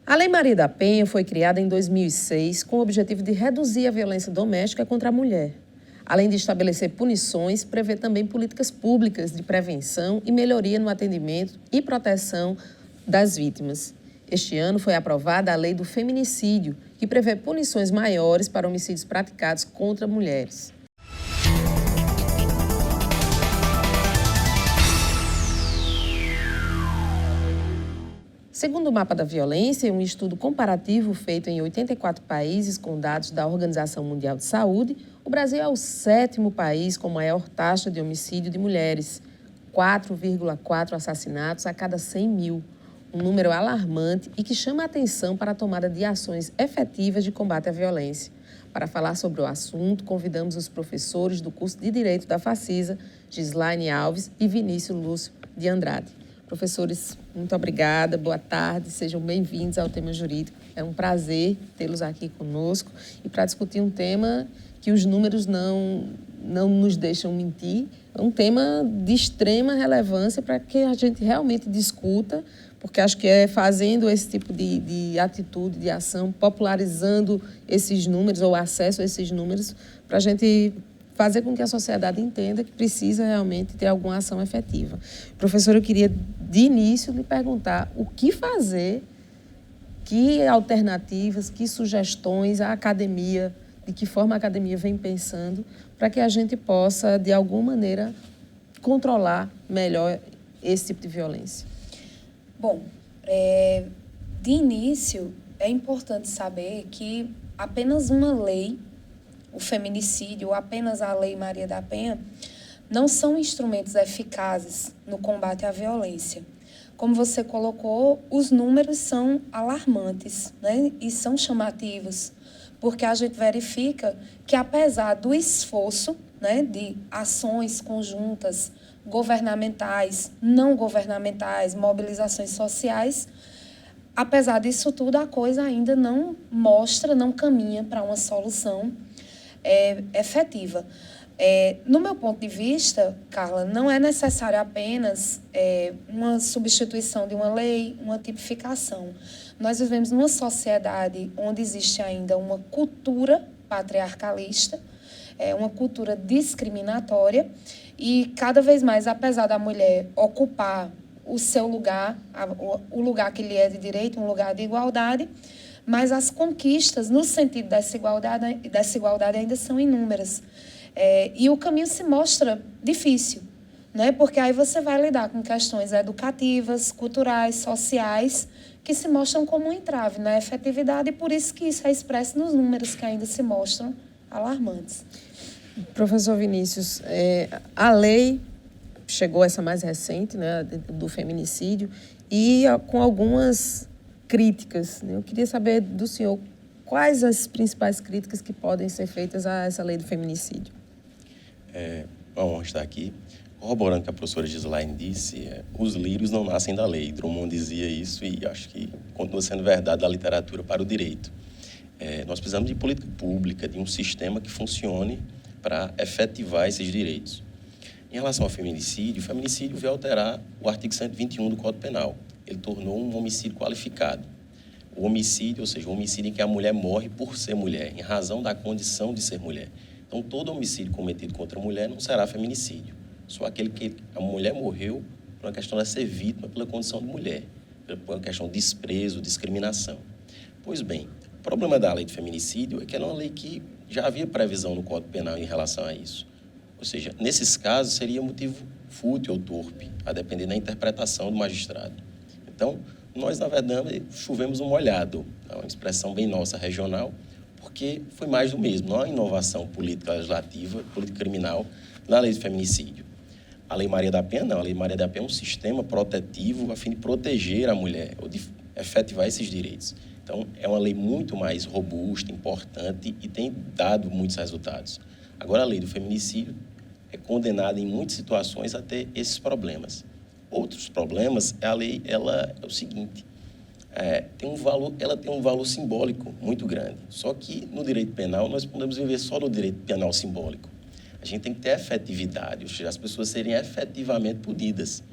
A Lei Maria da Penha foi criada em 2006 com o objetivo de reduzir a violência doméstica contra a mulher. Além de estabelecer punições, prevê também políticas públicas de prevenção e melhoria no atendimento e proteção das vítimas. Este ano foi aprovada a Lei do Feminicídio, que prevê punições maiores para homicídios praticados contra mulheres. Segundo o Mapa da Violência, em um estudo comparativo feito em 84 países com dados da Organização Mundial de Saúde, o Brasil é o 7º país com maior taxa de homicídio de mulheres, 4,4 assassinatos a cada 100 mil, um número alarmante e que chama a atenção para a tomada de ações efetivas de combate à violência. Para falar sobre o assunto, convidamos os professores do curso de Direito da Facisa, Gislaine Alves e Vinícius Lúcio de Andrade. Professores, muito obrigada, boa tarde, sejam bem-vindos ao Tema Jurídico. É um prazer tê-los aqui conosco e para discutir um tema que os números não nos deixam mentir. É um tema de extrema relevância para que a gente realmente discuta, porque acho que é fazendo esse tipo de atitude, de ação, popularizando esses números ou acesso a esses números, para a gente fazer com que a sociedade entenda que precisa realmente ter alguma ação efetiva. Professor, eu queria, de início, lhe perguntar o que fazer, que alternativas, que sugestões a academia, de que forma a academia vem pensando, para que a gente possa, de alguma maneira, controlar melhor esse tipo de violência. Bom, de início, é importante saber que apenas uma lei, o feminicídio ou apenas a Lei Maria da Penha, não são instrumentos eficazes no combate à violência. Como você colocou, os números são alarmantes, né? E são chamativos, porque a gente verifica que, apesar do esforço, né, de ações conjuntas, governamentais, não governamentais, mobilizações sociais, apesar disso tudo, a coisa ainda não caminha para uma solução efetiva. No meu ponto de vista, Carla, não é necessário apenas uma substituição de uma lei, uma tipificação. Nós vivemos numa sociedade onde existe ainda uma cultura patriarcalista, uma cultura discriminatória, e cada vez mais, apesar da mulher ocupar o seu lugar, o lugar que lhe é de direito, um lugar de igualdade, mas as conquistas no sentido dessa igualdade ainda são inúmeras. E o caminho se mostra difícil, né? Porque aí você vai lidar com questões educativas, culturais, sociais, que se mostram como um entrave na efetividade, e por isso que isso é expresso nos números que ainda se mostram alarmantes. Professor Vinícius, a lei chegou, essa mais recente, né, do feminicídio, e com algumas críticas. Eu queria saber do senhor quais as principais críticas que podem ser feitas a essa lei do feminicídio. Uma honra estar aqui. Corroborando o que a professora Gislaine disse, os lírios não nascem da lei. Drummond dizia isso e acho que continua sendo verdade da literatura para o direito. Nós precisamos de política pública, de um sistema que funcione para efetivar esses direitos. Em relação ao feminicídio, o feminicídio veio alterar o artigo 121 do Código Penal. Ele tornou um homicídio qualificado. O homicídio, ou seja, o homicídio em que a mulher morre por ser mulher, em razão da condição de ser mulher. Então, todo homicídio cometido contra a mulher não será feminicídio. Só aquele que a mulher morreu por uma questão de ser vítima pela condição de mulher, por uma questão de desprezo, discriminação. Pois bem, o problema da lei de feminicídio é que ela é uma lei que já havia previsão no Código Penal em relação a isso. Ou seja, nesses casos seria motivo fútil ou torpe, a depender da interpretação do magistrado. Então, nós, na verdade, chovemos no molhado, é uma expressão bem nossa, regional, porque foi mais do mesmo, não há inovação política legislativa, política criminal na lei de feminicídio. A Lei Maria da Penha, não. A Lei Maria da Penha é um sistema protetivo a fim de proteger a mulher, ou de efetivar esses direitos. Então, é uma lei muito mais robusta, importante e tem dado muitos resultados. Agora, a lei do feminicídio é condenada em muitas situações a ter esses problemas. Outros problemas, a lei ela é o seguinte, ela tem um valor simbólico muito grande. Só que no direito penal nós podemos viver só no direito penal simbólico. A gente tem que ter efetividade, ou seja, as pessoas serem efetivamente punidas.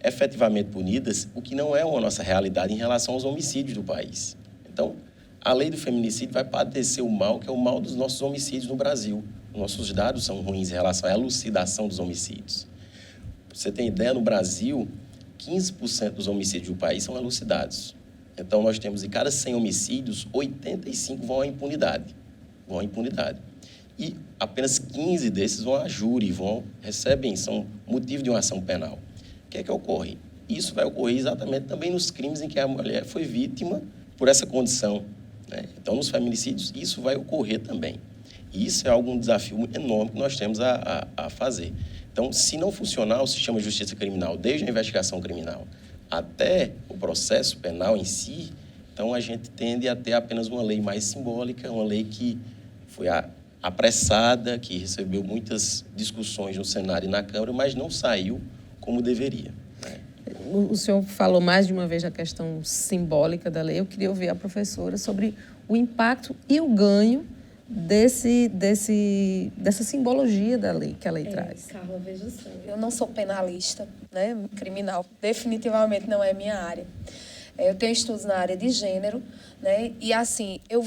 efetivamente punidas, o que não é a nossa realidade em relação aos homicídios do país. Então, a lei do feminicídio vai padecer o mal, que é o mal dos nossos homicídios no Brasil. Nossos dados são ruins em relação à elucidação dos homicídios. Pra você tem ideia, no Brasil, 15% dos homicídios do país são elucidados. Então, nós temos, de cada 100 homicídios, 85 vão à impunidade. E apenas 15 desses vão a júri, são motivo de uma ação penal. O que é que ocorre? Isso vai ocorrer exatamente também nos crimes em que a mulher foi vítima por essa condição, né? Então, nos feminicídios, isso vai ocorrer também. E isso é algum desafio enorme que nós temos a fazer. Então, se não funcionar o sistema de justiça criminal, desde a investigação criminal até o processo penal em si, então a gente tende a ter apenas uma lei mais simbólica, uma lei que foi apressada, que recebeu muitas discussões no Senado e na Câmara, mas não saiu como deveria, né? O senhor falou mais de uma vez da questão simbólica da lei. Eu queria ouvir a professora sobre o impacto e o ganho dessa simbologia da lei, que a lei traz. Carla, veja só, eu não sou penalista, né, criminal, definitivamente não é minha área. Eu tenho estudos na área de gênero, né, e assim, eu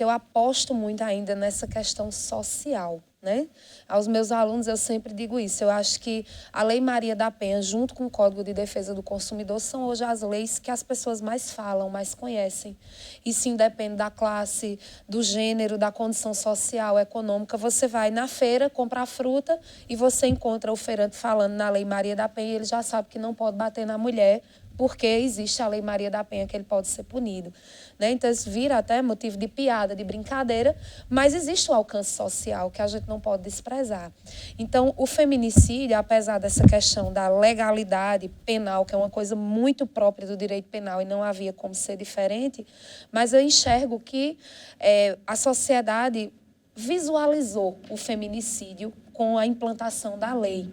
aposto muito ainda nessa questão social, né? Aos meus alunos eu sempre digo isso. Eu acho que a Lei Maria da Penha, junto com o Código de Defesa do Consumidor, são hoje as leis que as pessoas mais falam, mais conhecem. Isso independe da classe, do gênero, da condição social, econômica. Você vai na feira comprar fruta e você encontra o feirante falando na Lei Maria da Penha e ele já sabe que não pode bater na mulher, porque existe a Lei Maria da Penha que ele pode ser punido, né? Então, isso vira até motivo de piada, de brincadeira, mas existe o alcance social que a gente não pode desprezar. Então, o feminicídio, apesar dessa questão da legalidade penal, que é uma coisa muito própria do direito penal e não havia como ser diferente, mas eu enxergo que a sociedade visualizou o feminicídio com a implantação da lei,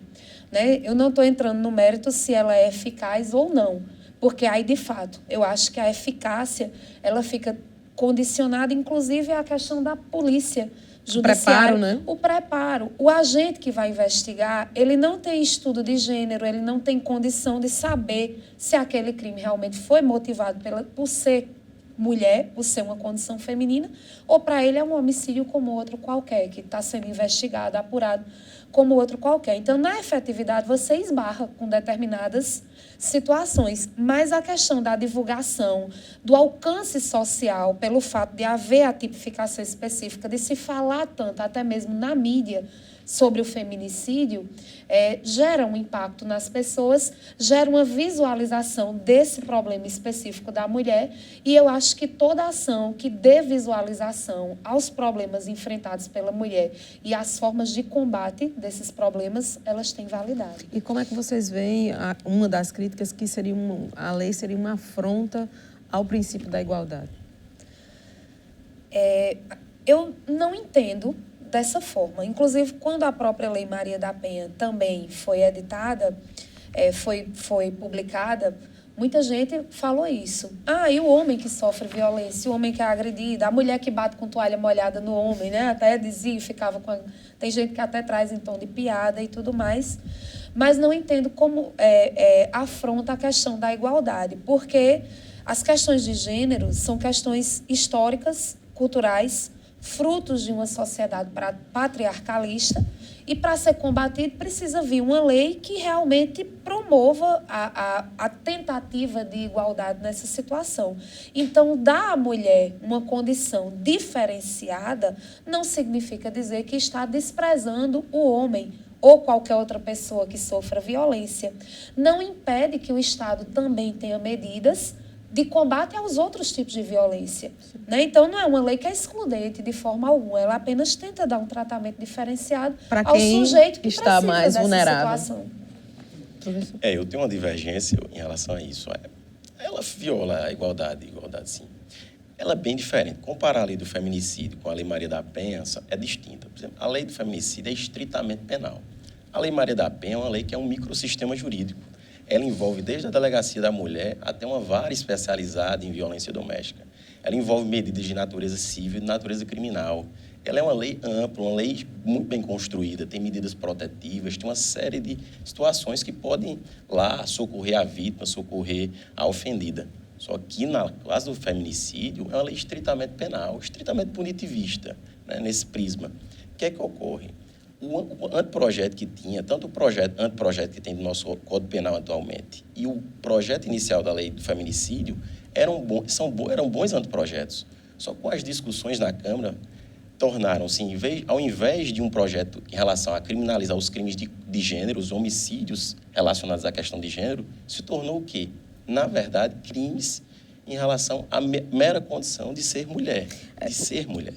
né? Eu não estou entrando no mérito se ela é eficaz ou não, porque aí, de fato, eu acho que a eficácia ela fica condicionada, inclusive, à questão da polícia judiciária. O preparo, né? O preparo. O agente que vai investigar, ele não tem estudo de gênero, ele não tem condição de saber se aquele crime realmente foi motivado por ser mulher, por ser uma condição feminina, ou para ele é um homicídio como outro qualquer, que está sendo investigado, apurado como outro qualquer. Então, na efetividade, você esbarra com determinadas situações, mas a questão da divulgação, do alcance social, pelo fato de haver a tipificação específica, de se falar tanto, até mesmo na mídia, sobre o feminicídio, gera um impacto nas pessoas, gera uma visualização desse problema específico da mulher, e eu acho que toda ação que dê visualização aos problemas enfrentados pela mulher e às formas de combate desses problemas, elas têm validade. E como é que vocês veem uma das críticas que a lei seria uma afronta ao princípio da igualdade? Eu não entendo dessa forma. Inclusive, quando a própria Lei Maria da Penha também foi editada, foi publicada, muita gente falou isso. E o homem que sofre violência, o homem que é agredido, a mulher que bate com toalha molhada no homem, né? Até dizia, ficava com... Tem gente que até traz em tom de piada e tudo mais. Mas não entendo como afronta a questão da igualdade, porque as questões de gênero são questões históricas, culturais, frutos de uma sociedade patriarcalista, e para ser combatido precisa vir uma lei que realmente promova a tentativa de igualdade nessa situação. Então, dar à mulher uma condição diferenciada não significa dizer que está desprezando o homem ou qualquer outra pessoa que sofra violência. Não impede que o Estado também tenha medidas de combate aos outros tipos de violência, né? Então, não é uma lei que é excludente de forma alguma. Ela apenas tenta dar um tratamento diferenciado ao sujeito que está precisa mais dessa vulnerável. situação. Eu tenho uma divergência em relação a isso. Ela viola a igualdade sim. Ela é bem diferente. Comparar a lei do feminicídio com a Lei Maria da Penha é distinta. Por exemplo, a lei do feminicídio é estritamente penal. A Lei Maria da Penha é uma lei que é um microsistema jurídico. ela envolve desde a delegacia da mulher até uma vara especializada em violência doméstica. Ela envolve medidas de natureza civil e de natureza criminal. Ela é uma lei ampla, uma lei muito bem construída, tem medidas protetivas, tem uma série de situações que podem lá socorrer a vítima, socorrer a ofendida. Só que, na classe do feminicídio, é uma lei estritamente penal, estritamente punitivista, né, nesse prisma. O que é que ocorre? O anteprojeto que tinha, tanto o anteprojeto que tem do nosso Código Penal atualmente e o projeto inicial da lei do feminicídio eram bons anteprojetos. Só com as discussões na Câmara, tornaram-se, ao invés de um projeto em relação a criminalizar os crimes de gênero, os homicídios relacionados à questão de gênero, se tornou o quê? Na verdade, crimes em relação à mera condição de ser mulher,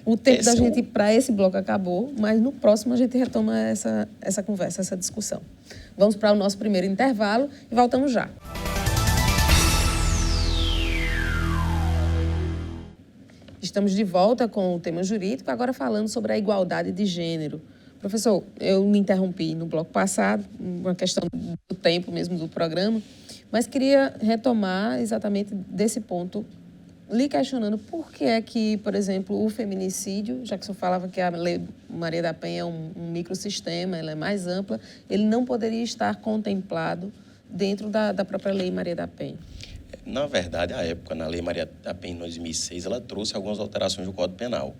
O tempo da gente ir para esse bloco acabou, mas no próximo a gente retoma essa conversa, essa discussão. Vamos para o nosso primeiro intervalo e voltamos já. Estamos de volta com o tema jurídico, agora falando sobre a igualdade de gênero. Professor, eu me interrompi no bloco passado, uma questão do tempo mesmo do programa, mas queria retomar exatamente desse ponto, lhe questionando por que é que, por exemplo, o feminicídio, já que o senhor falava que a Lei Maria da Penha é um microsistema, ela é mais ampla, ele não poderia estar contemplado dentro da própria Lei Maria da Penha. Na verdade, à época, na Lei Maria da Penha, em 2006, ela trouxe algumas alterações do Código Penal.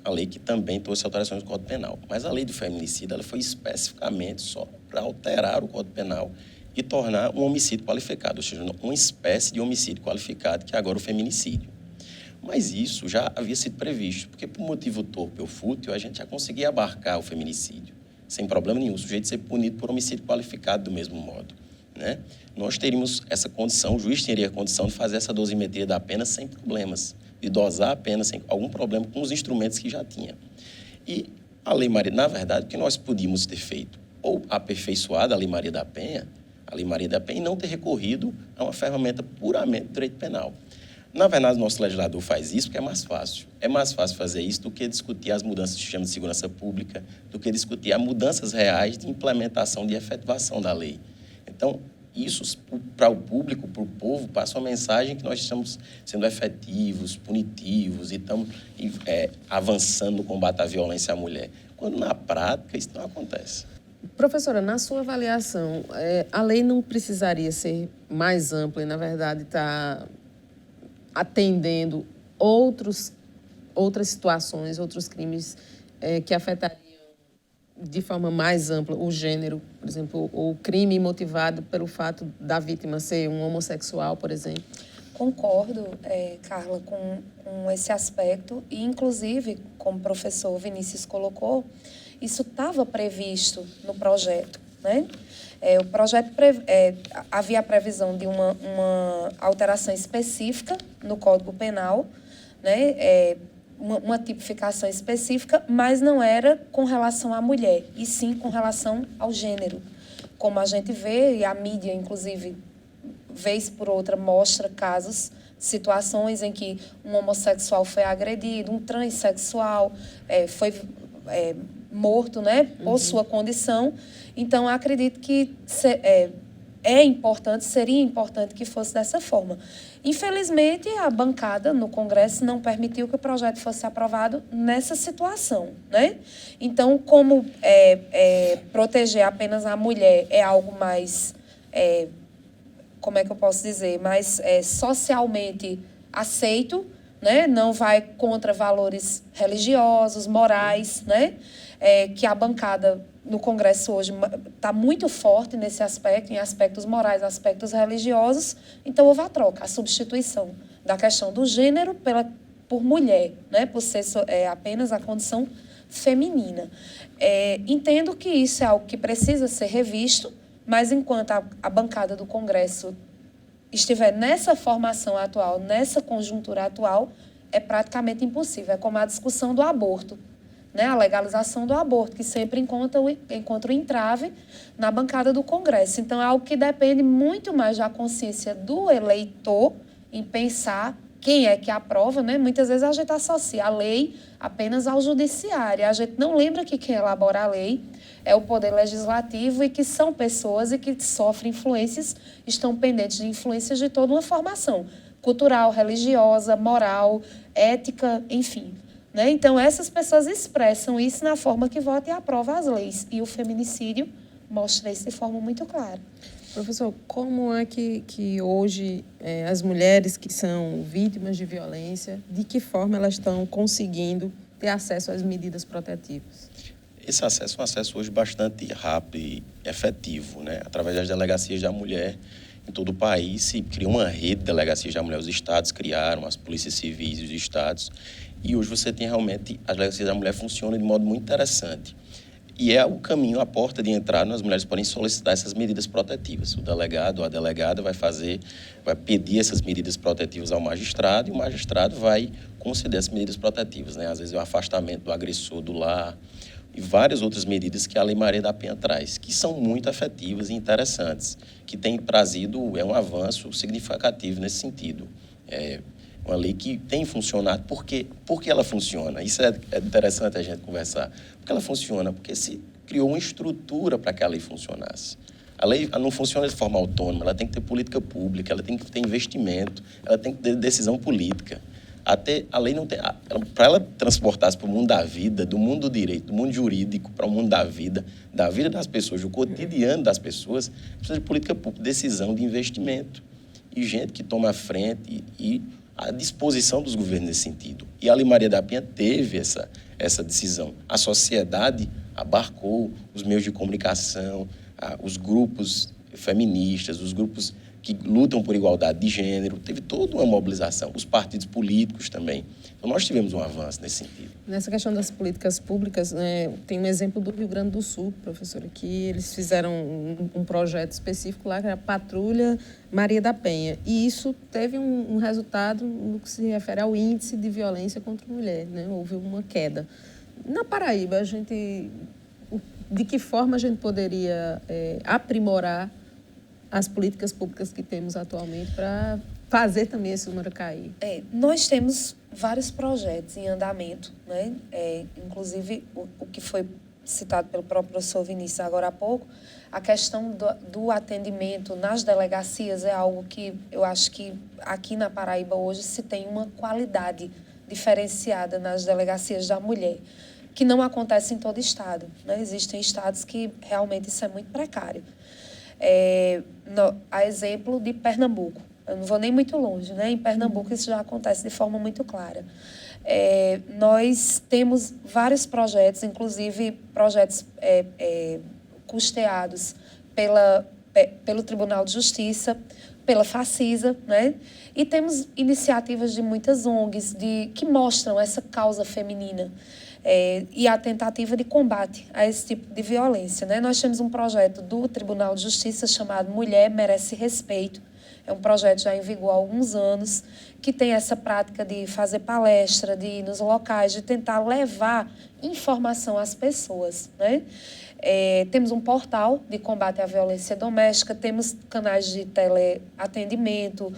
A lei que também trouxe alterações do Código Penal. Mas a lei do feminicídio ela foi especificamente só para alterar o Código Penal e tornar um homicídio qualificado, ou seja, uma espécie de homicídio qualificado, que é agora o feminicídio. Mas isso já havia sido previsto, porque por motivo torpe ou fútil, a gente já conseguia abarcar o feminicídio, sem problema nenhum, o sujeito ser punido por homicídio qualificado do mesmo modo, né? Nós teríamos essa condição, o juiz teria a condição de fazer essa dosimetria da pena sem problemas, de dosar a pena sem algum problema com os instrumentos que já tinha. E a Lei Maria, na verdade, o que nós podíamos ter feito? Ou aperfeiçoado a Lei Maria da Penha, e não ter recorrido a uma ferramenta puramente do direito penal. Na verdade, o nosso legislador faz isso porque é mais fácil. É mais fácil fazer isso do que discutir as mudanças do sistema de segurança pública, do que discutir as mudanças reais de implementação, de efetivação da lei. Então, isso, para o público, para o povo, passa uma mensagem que nós estamos sendo efetivos, punitivos e estamos avançando no combate à violência à mulher. Quando, na prática, isso não acontece. Professora, na sua avaliação, a lei não precisaria ser mais ampla e, na verdade, está atendendo outras situações, outros crimes que afetariam de forma mais ampla o gênero, por exemplo, o crime motivado pelo fato da vítima ser um homossexual, por exemplo? Concordo, Carla, com esse aspecto e, inclusive, como o professor Vinícius colocou, isso estava previsto no projeto, né? O projeto havia a previsão de uma alteração específica no Código Penal, né? Uma tipificação específica, mas não era com relação à mulher, e sim com relação ao gênero. Como a gente vê, e a mídia, inclusive, vez por outra, mostra casos, situações em que um homossexual foi agredido, um transexual foi morto, né, por sua condição. Então, acredito que seria importante que fosse dessa forma. Infelizmente, a bancada no Congresso não permitiu que o projeto fosse aprovado nessa situação, né? Então, como proteger apenas a mulher é algo mais, como é que eu posso dizer, mais socialmente aceito, né? Não vai contra valores religiosos, morais, né? Que a bancada no Congresso hoje está muito forte nesse aspecto, em aspectos morais, aspectos religiosos. Então, houve a troca, a substituição da questão do gênero por mulher, né? Por ser apenas a condição feminina. Entendo que isso é algo que precisa ser revisto, mas enquanto a bancada do Congresso estiver nessa formação atual, nessa conjuntura atual, é praticamente impossível. É como a discussão do aborto, né? A legalização do aborto, que sempre encontra o entrave na bancada do Congresso. Então, é algo que depende muito mais da consciência do eleitor em pensar quem é que aprova, né? Muitas vezes a gente associa a lei apenas ao judiciário. A gente não lembra que quem elabora a lei é o poder legislativo e que são pessoas e que sofrem influências, estão pendentes de influências de toda uma formação cultural, religiosa, moral, ética, enfim. Né? Então, essas pessoas expressam isso na forma que vota e aprova as leis. E o feminicídio mostra isso de forma muito clara. Professor, como é que hoje as mulheres que são vítimas de violência, de que forma elas estão conseguindo ter acesso às medidas protetivas? Esse acesso é um acesso hoje bastante rápido e efetivo, né? Através das delegacias da mulher em todo o país, se criou uma rede de delegacias da mulher. Os estados criaram, as polícias civis e os estados. E hoje você tem realmente, as delegacias da mulher funcionam de modo muito interessante. E é o caminho, a porta de entrada, as mulheres podem solicitar essas medidas protetivas. O delegado ou a delegada vai pedir essas medidas protetivas ao magistrado e o magistrado vai conceder essas medidas protetivas, né? Às vezes é o afastamento do agressor do lar e várias outras medidas que a Lei Maria da Penha traz, que são muito efetivas e interessantes, que tem trazido um avanço significativo nesse sentido. É uma lei que tem funcionado. Por que ela funciona? Isso é interessante a gente conversar. Porque ela funciona porque se criou uma estrutura para que a lei funcionasse. A lei não funciona de forma autônoma, ela tem que ter política pública, ela tem que ter investimento, ela tem que ter decisão política. Até a lei não tem... Para ela transportar-se para o mundo da vida, do mundo do direito, do mundo jurídico, para o mundo da vida das pessoas, do cotidiano das pessoas, precisa de política pública, decisão de investimento. E gente que toma a frente e a disposição dos governos nesse sentido. E a Lei Maria da Penha teve essa decisão. A sociedade abarcou os meios de comunicação, os grupos feministas, os grupos que lutam por igualdade de gênero, teve toda uma mobilização, os partidos políticos também. Então, nós tivemos um avanço nesse sentido. Nessa questão das políticas públicas, né, tem um exemplo do Rio Grande do Sul, professora, que eles fizeram um projeto específico lá, que era a Patrulha Maria da Penha. E isso teve um resultado no que se refere ao índice de violência contra a mulher, né? Houve uma queda. Na Paraíba, de que forma a gente poderia aprimorar as políticas públicas que temos atualmente para fazer também esse número cair? Nós temos vários projetos em andamento, né? Inclusive o que foi citado pelo próprio professor Vinícius agora há pouco, a questão do atendimento nas delegacias é algo que eu acho que aqui na Paraíba hoje se tem uma qualidade diferenciada nas delegacias da mulher, que não acontece em todo estado, né? Existem estados que realmente isso é muito precário. A exemplo de Pernambuco. Eu não vou nem muito longe, né? Em Pernambuco isso já acontece de forma muito clara. Nós temos vários projetos, inclusive projetos custeados pelo Tribunal de Justiça, pela Facisa, né? E temos iniciativas de muitas ONGs que mostram essa causa feminina. E a tentativa de combate a esse tipo de violência, né? Nós temos um projeto do Tribunal de Justiça chamado Mulher Merece Respeito. É um projeto já em vigor há alguns anos, que tem essa prática de fazer palestra, de ir nos locais, de tentar levar informação às pessoas, né? Temos um portal de combate à violência doméstica, temos canais de teleatendimento,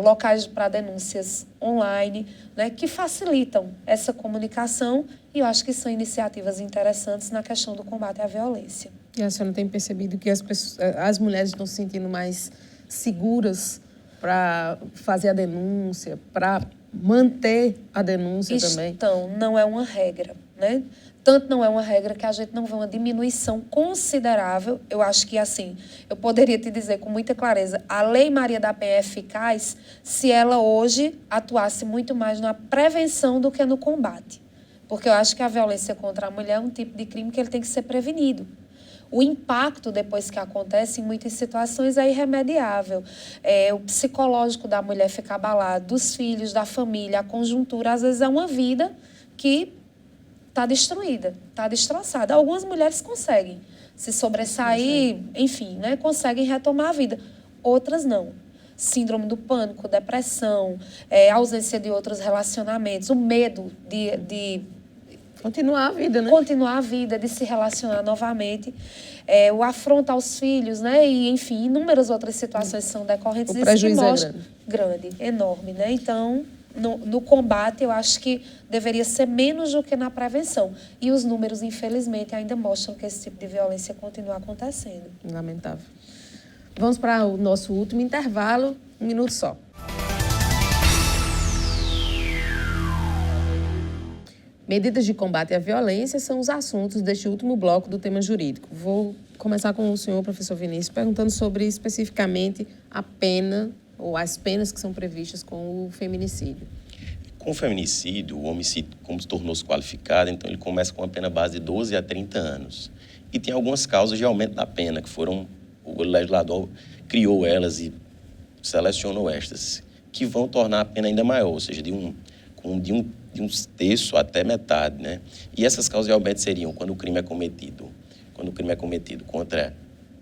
locais para denúncias online, né, que facilitam essa comunicação e eu acho que são iniciativas interessantes na questão do combate à violência. E a senhora tem percebido que as mulheres estão se sentindo mais seguras para fazer a denúncia, para manter a denúncia também? Então, não é uma regra, né? Tanto não é uma regra que a gente não vê uma diminuição considerável. Eu acho que, assim, eu poderia te dizer com muita clareza, a Lei Maria da Penha é eficaz se ela hoje atuasse muito mais na prevenção do que no combate. Porque eu acho que a violência contra a mulher é um tipo de crime que ele tem que ser prevenido. O impacto, depois que acontece, em muitas situações, é irremediável. O psicológico da mulher fica abalado, dos filhos, da família, a conjuntura, às vezes é uma vida que está destruída, está destroçada. Algumas mulheres conseguem se sobressair, enfim, né, conseguem retomar a vida. Outras não. Síndrome do pânico, depressão, ausência de outros relacionamentos, o medo de Continuar a vida, né? Continuar a vida, de se relacionar novamente. O afronto aos filhos, né? E, enfim, inúmeras outras situações são decorrentes O disso prejuízo que mostra, é grande, enorme, né? Então, no combate, eu acho que deveria ser menos do que na prevenção. E os números, infelizmente, ainda mostram que esse tipo de violência continua acontecendo. Lamentável. Vamos para o nosso último intervalo, 1 minuto só. Medidas de combate à violência são os assuntos deste último bloco do tema jurídico. Vou começar com o senhor, professor Vinícius, perguntando sobre especificamente a pena ou as penas que são previstas com o feminicídio. Com o feminicídio, o homicídio, como se tornou-se qualificado, então ele começa com uma pena base de 12 a 30 anos. E tem algumas causas de aumento da pena, que foram, o legislador criou elas e selecionou estas, que vão tornar a pena ainda maior, ou seja, de um terço até metade, né? E essas causas de aumento seriam quando o crime é cometido contra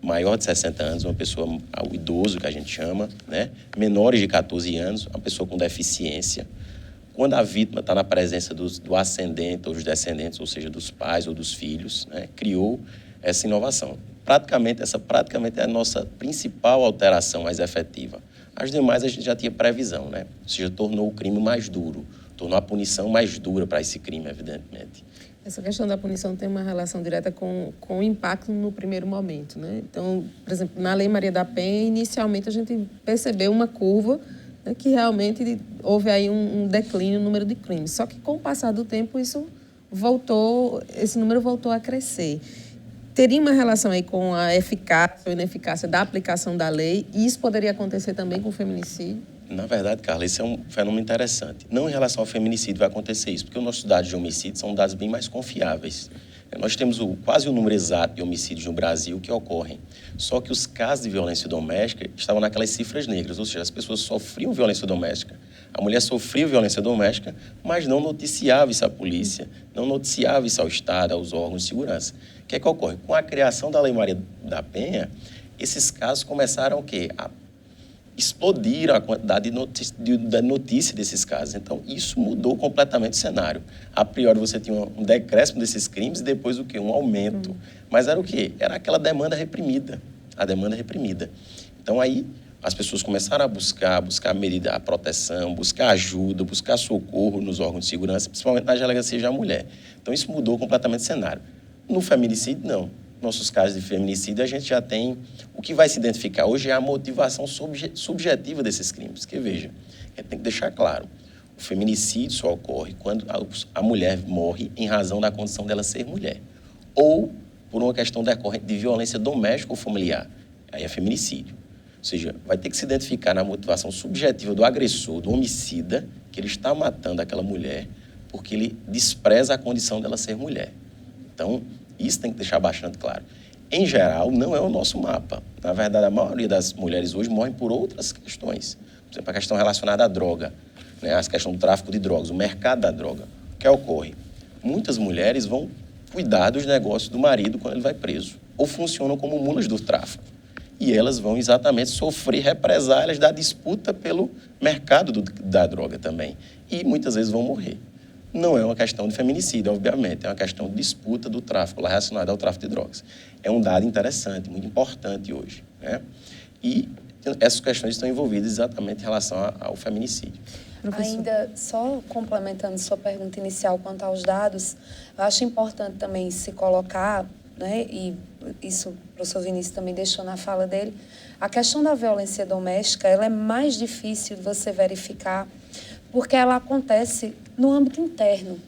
maior de 60 anos, uma pessoa, o idoso que a gente chama, né? Menores de 14 anos, uma pessoa com deficiência. Quando a vítima está na presença do ascendente ou dos descendentes, ou seja, dos pais ou dos filhos, né? Criou essa inovação. Essa é a nossa principal alteração mais efetiva. As demais a gente já tinha previsão, né? Ou seja, tornou o crime mais duro, tornou a punição mais dura para esse crime, evidentemente. Essa questão da punição tem uma relação direta com o impacto no primeiro momento, né? Então, por exemplo, na Lei Maria da Penha, inicialmente a gente percebeu uma curva, né, que realmente houve aí um declínio no número de crimes. Só que com o passar do tempo esse número voltou a crescer. Teria uma relação aí com a eficácia ou ineficácia da aplicação da lei, e isso poderia acontecer também com o feminicídio? Na verdade, Carla, esse é um fenômeno interessante. Não em relação ao feminicídio vai acontecer isso, porque os nossos dados de homicídio são dados bem mais confiáveis. Nós temos quase o número exato de homicídios no Brasil que ocorrem. Só que os casos de violência doméstica estavam naquelas cifras negras, ou seja, as pessoas sofriam violência doméstica, a mulher sofria violência doméstica, mas não noticiava isso à polícia, não noticiava isso ao Estado, aos órgãos de segurança. O que é que ocorre? Com a criação da Lei Maria da Penha, esses casos começaram o quê? Explodiram a quantidade de notícia desses casos. Então, isso mudou completamente o cenário. A priori, você tinha um decréscimo desses crimes e depois o quê? Um aumento. Mas era o quê? Era aquela demanda reprimida. A demanda reprimida. Então, aí, as pessoas começaram a buscar medida, a proteção, buscar ajuda, buscar socorro nos órgãos de segurança, principalmente nas delegacias da mulher. Então, isso mudou completamente o cenário. No feminicídio, não. Nossos casos de feminicídio, a gente já tem... O que vai se identificar hoje é a motivação subjetiva desses crimes. Porque, veja, a gente tem que deixar claro, o feminicídio só ocorre quando a mulher morre em razão da condição dela ser mulher. Ou por uma questão decorrente de violência doméstica ou familiar. Aí é feminicídio. Ou seja, vai ter que se identificar na motivação subjetiva do agressor, do homicida, que ele está matando aquela mulher porque ele despreza a condição dela ser mulher. Então, isso tem que deixar bastante claro. Em geral, não é o nosso mapa. Na verdade, a maioria das mulheres hoje morrem por outras questões. Por exemplo, a questão relacionada à droga, né? A questão do tráfico de drogas, o mercado da droga. O que ocorre? Muitas mulheres vão cuidar dos negócios do marido quando ele vai preso. Ou funcionam como mulas do tráfico. E elas vão exatamente sofrer represálias da disputa pelo mercado da droga também. E muitas vezes vão morrer. Não é uma questão de feminicídio, obviamente, é uma questão de disputa do tráfico, lá relacionada ao tráfico de drogas. É um dado interessante, muito importante hoje, né? E essas questões estão envolvidas exatamente em relação ao feminicídio. Professor. Ainda, só complementando sua pergunta inicial quanto aos dados, eu acho importante também se colocar, né, e isso o professor Vinícius também deixou na fala dele, a questão da violência doméstica, ela é mais difícil de você verificar porque ela acontece no âmbito interno,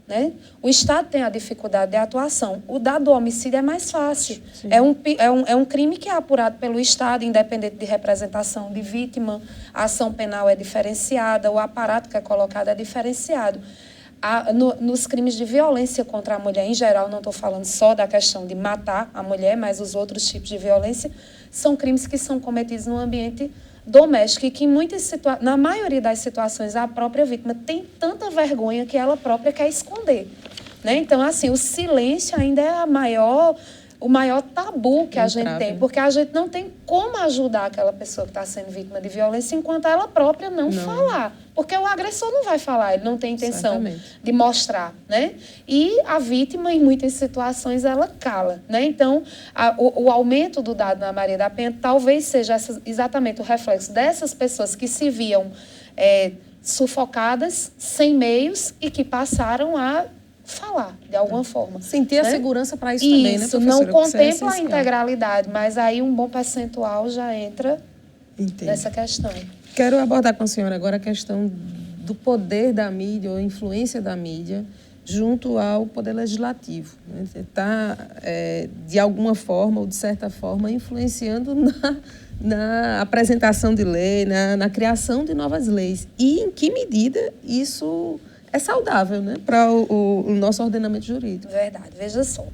né? O Estado tem a dificuldade de atuação. O dado do homicídio é mais fácil. É um crime que é apurado pelo Estado, independente de representação de vítima, a ação penal é diferenciada, o aparato que é colocado é diferenciado. Nos crimes de violência contra a mulher, em geral, não estou falando só da questão de matar a mulher, mas os outros tipos de violência, são crimes que são cometidos no ambiente doméstico e que na maioria das situações a própria vítima tem tanta vergonha que ela própria quer esconder, né? Então, assim, o silêncio ainda é a maior o maior tabu que a gente tem, né? porque a gente não tem como ajudar aquela pessoa que está sendo vítima de violência enquanto ela própria não falar. Porque o agressor não vai falar, ele não tem intenção de mostrar, né? E a vítima, em muitas situações, ela cala, né? Então, o aumento do dado na Maria da Penha talvez seja exatamente o reflexo dessas pessoas que se viam sufocadas, sem meios, e que passaram a falar, de alguma forma. Sentir a segurança para isso também, né, Isso, professora? não contempla a integralidade, mas aí um bom percentual já entra nessa questão. Quero abordar com a senhora agora a questão do poder da mídia, ou a influência da mídia, junto ao poder legislativo. Está, de alguma forma, ou de certa forma, influenciando na apresentação de lei, na criação de novas leis. E em que medida isso é saudável, né, para o nosso ordenamento jurídico? Verdade. Veja só,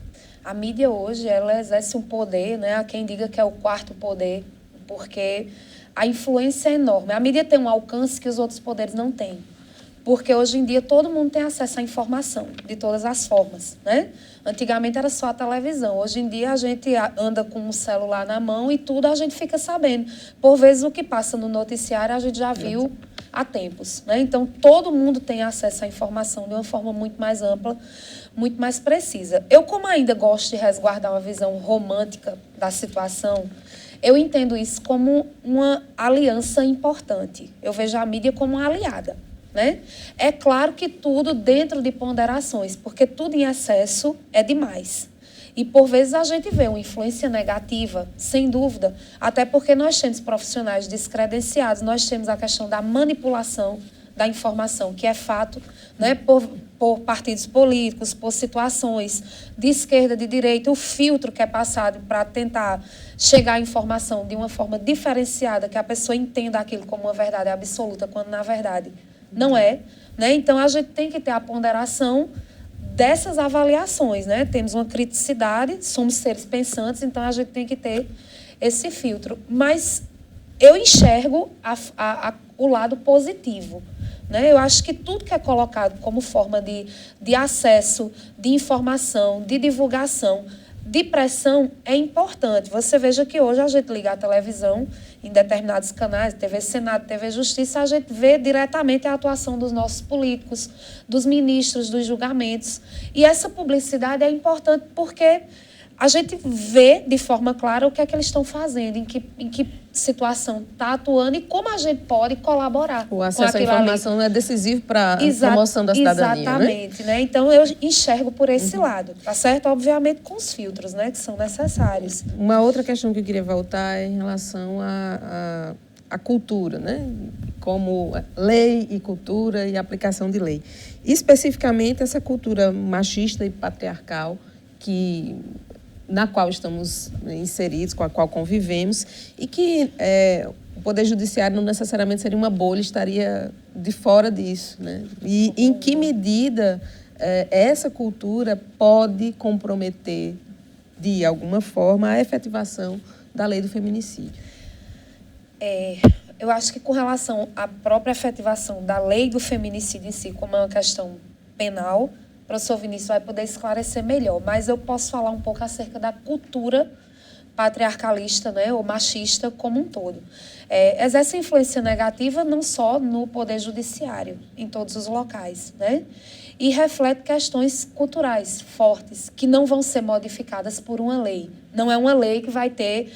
a mídia hoje ela exerce um poder, né, há quem diga que é o quarto poder, porque a influência é enorme. A mídia tem um alcance que os outros poderes não têm. Porque hoje em dia todo mundo tem acesso à informação, de todas as formas, né? Antigamente era só a televisão. Hoje em dia a gente anda com um celular na mão e tudo a gente fica sabendo. Por vezes o que passa no noticiário a gente já viu há tempos, né? Então todo mundo tem acesso à informação de uma forma muito mais ampla, muito mais precisa. Eu, como ainda gosto de resguardar uma visão romântica da situação, eu entendo isso como uma aliança importante. Eu vejo a mídia como uma aliada, né? É claro que tudo dentro de ponderações, porque tudo em excesso é demais. E, por vezes, a gente vê uma influência negativa, sem dúvida, até porque nós temos profissionais descredenciados, nós temos a questão da manipulação da informação, que é fato, né, por partidos políticos, por situações de esquerda, de direita, o filtro que é passado para tentar chegar à informação de uma forma diferenciada, que a pessoa entenda aquilo como uma verdade absoluta, quando, na verdade, não é, né? Então, a gente tem que ter a ponderação dessas avaliações, né? Temos uma criticidade, somos seres pensantes, então a gente tem que ter esse filtro. Mas eu enxergo o lado positivo, né? Eu acho que tudo que é colocado como forma de acesso, de informação, de divulgação, de pressão é importante. Você veja que hoje a gente liga a televisão em determinados canais, TV Senado, TV Justiça, a gente vê diretamente a atuação dos nossos políticos, dos ministros, dos julgamentos. E essa publicidade é importante porque a gente vê de forma clara o que é que eles estão fazendo, em que situação está atuando e como a gente pode colaborar. O acesso à informação é decisivo para a promoção da cidadania, exatamente, né? Então, eu enxergo por esse lado, tá certo? Obviamente, com os filtros, né, que são necessários. Uma outra questão que eu queria voltar é em relação à cultura, né? Como lei e cultura e aplicação de lei. Especificamente, essa cultura machista e patriarcal na qual estamos inseridos, com a qual convivemos, e que o Poder Judiciário não necessariamente seria uma bolha, estaria de fora disso, né? E em que medida essa cultura pode comprometer, de alguma forma, a efetivação da lei do feminicídio? Eu acho que com relação à própria efetivação da lei do feminicídio em si, como é uma questão penal, o professor Vinícius vai poder esclarecer melhor, mas eu posso falar um pouco acerca da cultura patriarcalista, né, ou machista como um todo. Exerce influência negativa não só no Poder Judiciário, em todos os locais, né, e reflete questões culturais fortes, que não vão ser modificadas por uma lei. Não é uma lei que vai ter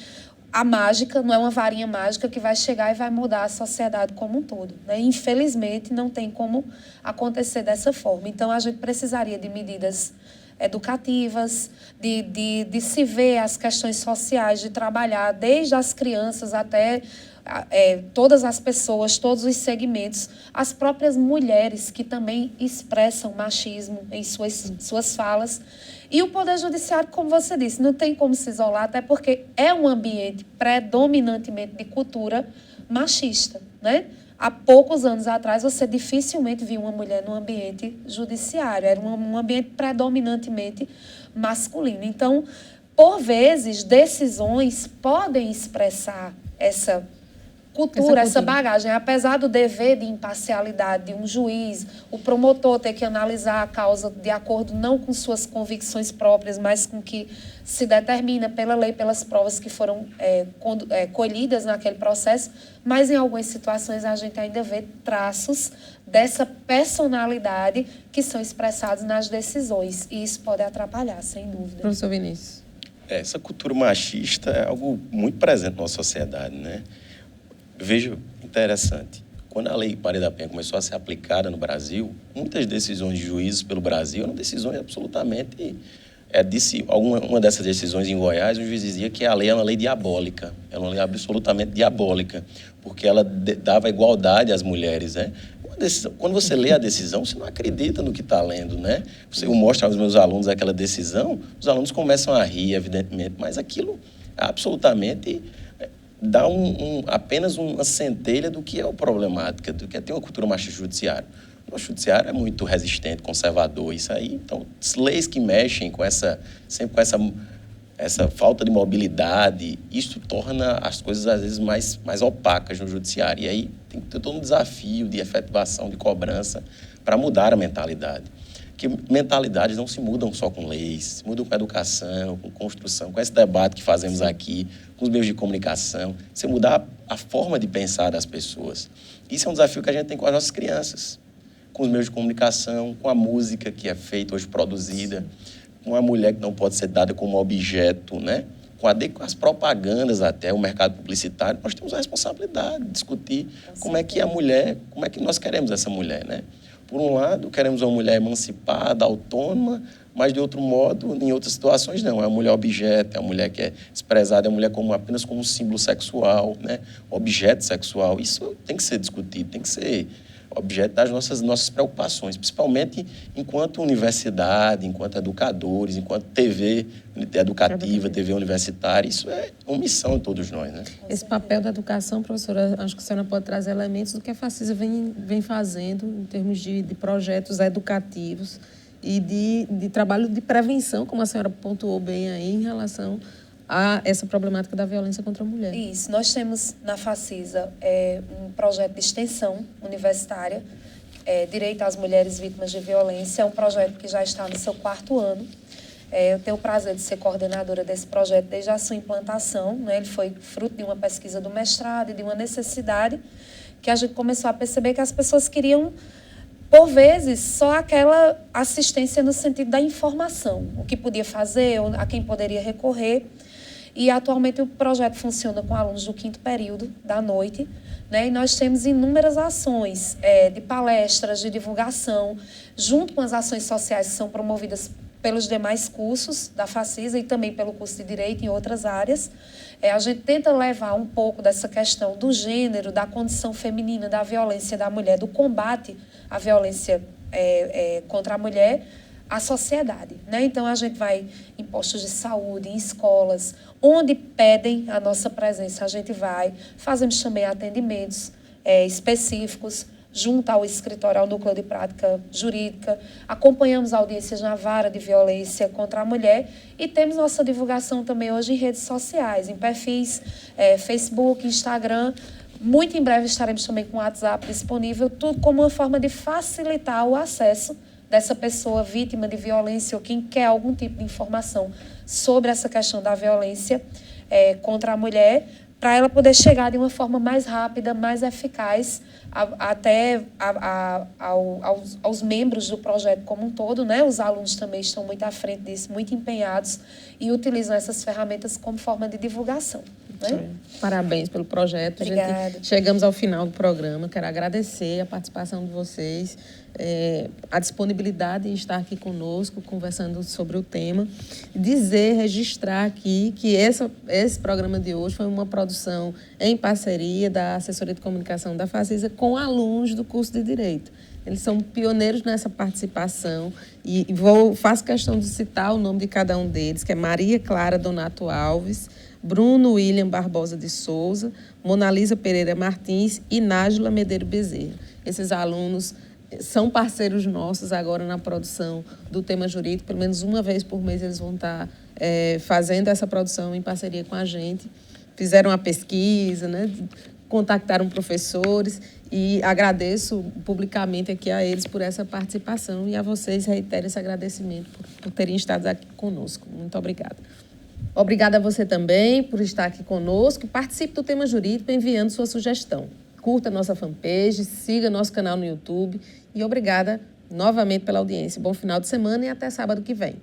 a mágica, não é uma varinha mágica que vai chegar e vai mudar a sociedade como um todo, né? Infelizmente, não tem como acontecer dessa forma. Então, a gente precisaria de medidas educativas, de se ver as questões sociais, de trabalhar desde as crianças até todas as pessoas, todos os segmentos, as próprias mulheres que também expressam machismo em suas falas. E o Poder Judiciário, como você disse, não tem como se isolar, até porque é um ambiente predominantemente de cultura machista, né? Há poucos anos atrás, você dificilmente viu uma mulher no ambiente judiciário. Era um ambiente predominantemente masculino. Então, por vezes, decisões podem expressar cultura, essa bagagem. Apesar do dever de imparcialidade de um juiz, o promotor ter que analisar a causa de acordo não com suas convicções próprias, mas com que se determina pela lei, pelas provas que foram colhidas naquele processo, mas em algumas situações a gente ainda vê traços dessa personalidade que são expressados nas decisões. E isso pode atrapalhar, sem dúvida. Professor Vinícius. Essa cultura machista é algo muito presente na nossa sociedade, né? Veja, interessante, quando a Lei Maria da Penha começou a ser aplicada no Brasil, muitas decisões de juízes pelo Brasil eram decisões absolutamente... uma dessas decisões em Goiás, o juiz dizia que a lei é uma lei diabólica, é uma lei absolutamente diabólica, porque ela dava igualdade às mulheres, né? Quando você lê a decisão, você não acredita no que está lendo, né? Eu mostro aos meus alunos aquela decisão, os alunos começam a rir, evidentemente, mas aquilo absolutamente dá apenas uma centelha do que é a problemática, do que é ter uma cultura machista judiciária. O judiciário é muito resistente, conservador, isso aí. Então, leis que mexem sempre com essa falta de mobilidade, isso torna as coisas, às vezes, mais opacas no judiciário. E aí tem que ter todo um desafio de efetivação, de cobrança, para mudar a mentalidade. Porque mentalidades não se mudam só com leis, se mudam com educação, com construção, com esse debate que fazemos aqui, com os meios de comunicação. Se mudar a forma de pensar das pessoas. Isso é um desafio que a gente tem com as nossas crianças, com os meios de comunicação, com a música que é feita hoje, produzida, com a mulher que não pode ser dada como objeto, né? Com as propagandas até, o mercado publicitário. Nós temos a responsabilidade de discutir como é que a mulher, como é que nós queremos essa mulher, né? Por um lado, queremos uma mulher emancipada, autônoma, mas, de outro modo, em outras situações, não. É uma mulher objeto, é uma mulher que é desprezada, é uma mulher apenas como um símbolo sexual, né? Objeto sexual. Isso tem que ser discutido, tem que ser objeto das nossas preocupações, principalmente enquanto universidade, enquanto educadores, enquanto TV educativa, TV universitária. Isso é uma missão de todos nós, né? Esse papel da educação, professora, acho que a senhora pode trazer elementos do que a Facisa vem fazendo em termos de projetos educativos e de trabalho de prevenção, como a senhora pontuou bem aí, em relação a essa problemática da violência contra a mulher. Isso. Nós temos na Facisa um projeto de extensão universitária, Direito às Mulheres Vítimas de Violência. É um projeto que já está no seu 4º ano. Eu tenho o prazer de ser coordenadora desse projeto desde a sua implantação, né? Ele foi fruto de uma pesquisa do mestrado e de uma necessidade que a gente começou a perceber que as pessoas queriam, por vezes, só aquela assistência no sentido da informação, o que podia fazer, a quem poderia recorrer. E, atualmente, o projeto funciona com alunos do 5º período da noite, né? E nós temos inúmeras ações de palestras, de divulgação, junto com as ações sociais que são promovidas pelos demais cursos da Facisa e também pelo curso de Direito em outras áreas. A gente tenta levar um pouco dessa questão do gênero, da condição feminina, da violência da mulher, do combate à violência contra a mulher, à sociedade, né? Então, a gente vai em postos de saúde, em escolas, onde pedem a nossa presença, a gente vai, fazemos também atendimentos específicos, junto ao escritório, ao núcleo de prática jurídica, acompanhamos audiências na vara de violência contra a mulher e temos nossa divulgação também hoje em redes sociais, em perfis Facebook, Instagram. Muito em breve estaremos também com o WhatsApp disponível, tudo como uma forma de facilitar o acesso dessa pessoa vítima de violência ou quem quer algum tipo de informação sobre essa questão da violência contra a mulher, para ela poder chegar de uma forma mais rápida, mais eficaz, aos membros do projeto como um todo, né? Os alunos também estão muito à frente disso, muito empenhados e utilizam essas ferramentas como forma de divulgação. Né? Parabéns pelo projeto. Obrigada. Chegamos ao final do programa. Quero agradecer a participação de vocês, a disponibilidade em estar aqui conosco, conversando sobre o tema. Registrar aqui que esse programa de hoje foi uma produção em parceria da Assessoria de Comunicação da Facisa com alunos do curso de Direito. Eles são pioneiros nessa participação e faço questão de citar o nome de cada um deles, que é Maria Clara Donato Alves, Bruno William Barbosa de Souza, Monalisa Pereira Martins e Nájila Medeiro Bezerra. Esses alunos são parceiros nossos agora na produção do tema jurídico. Pelo menos uma vez por mês eles vão estar fazendo essa produção em parceria com a gente. Fizeram a pesquisa, né? contactaram professores e agradeço publicamente aqui a eles por essa participação e a vocês reitero esse agradecimento por terem estado aqui conosco. Muito obrigada. Obrigada a você também por estar aqui conosco. Participe do Tema Jurídico enviando sua sugestão. Curta nossa fanpage, siga nosso canal no YouTube e obrigada novamente pela audiência. Bom final de semana e até sábado que vem.